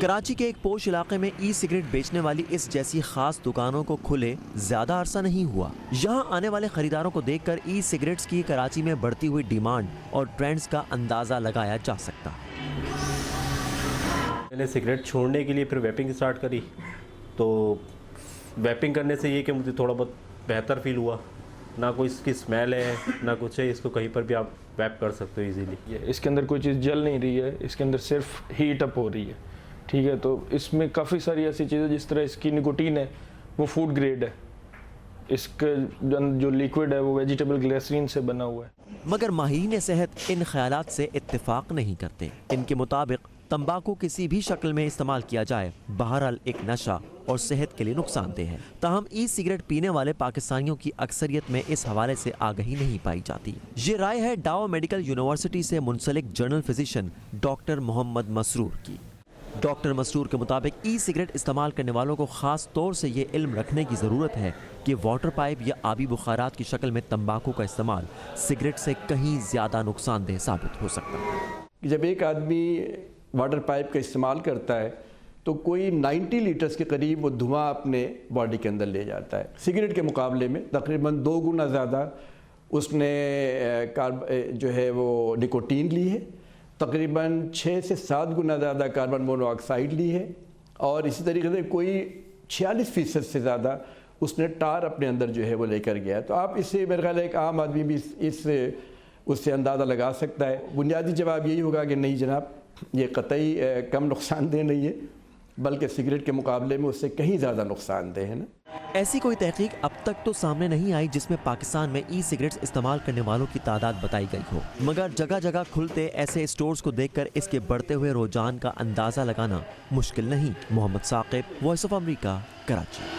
کراچی کے ایک پوش علاقے میں ای سگریٹ بیچنے والی اس جیسی خاص دکانوں کو کھلے زیادہ عرصہ نہیں ہوا. یہاں آنے والے خریداروں کو دیکھ کر ای سگریٹس کی کراچی میں بڑھتی ہوئی ڈیمانڈ اور ٹرینڈز کا اندازہ لگایا جا سکتا. میں نے سگریٹ چھوڑنے کے لیے پھر ویپنگ اسٹارٹ کری، تو ویپنگ کرنے سے یہ کہ مجھے تھوڑا بہت بہتر فیل ہوا. نہ کوئی اس کی اسمیل ہے نہ کچھ ہے، اس کو کہیں پر بھی آپ ویپ کر سکتے ہو ایزیلی. اس کے اندر کوئی چیز جل نہیں رہی ہے، اس کے اندر صرف ہیٹ اپ ہو رہی ہے. ٹھیک ہے، تو اس میں کافی ساری ایسی چیزیں، جس طرح اس کی نکوٹین ہے وہ فوڈ گریڈ ہے، اس کا جو لیکوڈ ہے وہ ویجیٹیبل گلیسرین سے بنا ہوا ہے. مگر ماہرین صحت ان خیالات سے اتفاق نہیں کرتے. ان کے مطابق تمباکو کسی بھی شکل میں استعمال کیا جائے بہرحال ایک نشہ اور صحت کے لیے نقصان دہ ہے. تاہم ای سگریٹ پینے والے پاکستانیوں کی اکثریت میں اس حوالے سے آگہی نہیں پائی جاتی. یہ رائے ہے ڈاؤ میڈیکل یونیورسٹی سے منسلک جنرل فزیشین ڈاکٹر محمد مسرور کی. ڈاکٹر مسرور کے مطابق ای سگریٹ استعمال کرنے والوں کو خاص طور سے یہ علم رکھنے کی ضرورت ہے کہ واٹر پائپ یا آبی بخارات کی شکل میں تمباکو کا استعمال سگریٹ سے کہیں زیادہ نقصان دہ ثابت ہو سکتا ہے. جب ایک آدمی واٹر پائپ کا استعمال کرتا ہے تو کوئی 90 لیٹرز کے قریب وہ دھواں اپنے باڈی کے اندر لے جاتا ہے. سگریٹ کے مقابلے میں تقریباً 2 گنا زیادہ اس نے جو ہے وہ نکوٹین لی ہے، تقریباً 6 سے 7 گنا زیادہ کاربن مونو آکسائڈ لی ہے، اور اسی طریقے سے کوئی 46% سے زیادہ اس نے ٹار اپنے اندر جو ہے وہ لے کر گیا. تو آپ اس سے میرے خیال ہے ایک عام آدمی بھی اس سے اندازہ لگا سکتا ہے. بنیادی جواب یہی ہوگا کہ نہیں جناب، یہ قطعی کم نقصان دہ نہیں ہے، بلکہ سگریٹ کے مقابلے میں اس سے کہیں زیادہ نقصان دہ ہے نا. ایسی کوئی تحقیق اب تک تو سامنے نہیں آئی جس میں پاکستان میں ای سگریٹس استعمال کرنے والوں کی تعداد بتائی گئی ہو، مگر جگہ جگہ کھلتے ایسے اسٹورز کو دیکھ کر اس کے بڑھتے ہوئے رجحان کا اندازہ لگانا مشکل نہیں. Muhammad Saqib, voice of America, Karachi.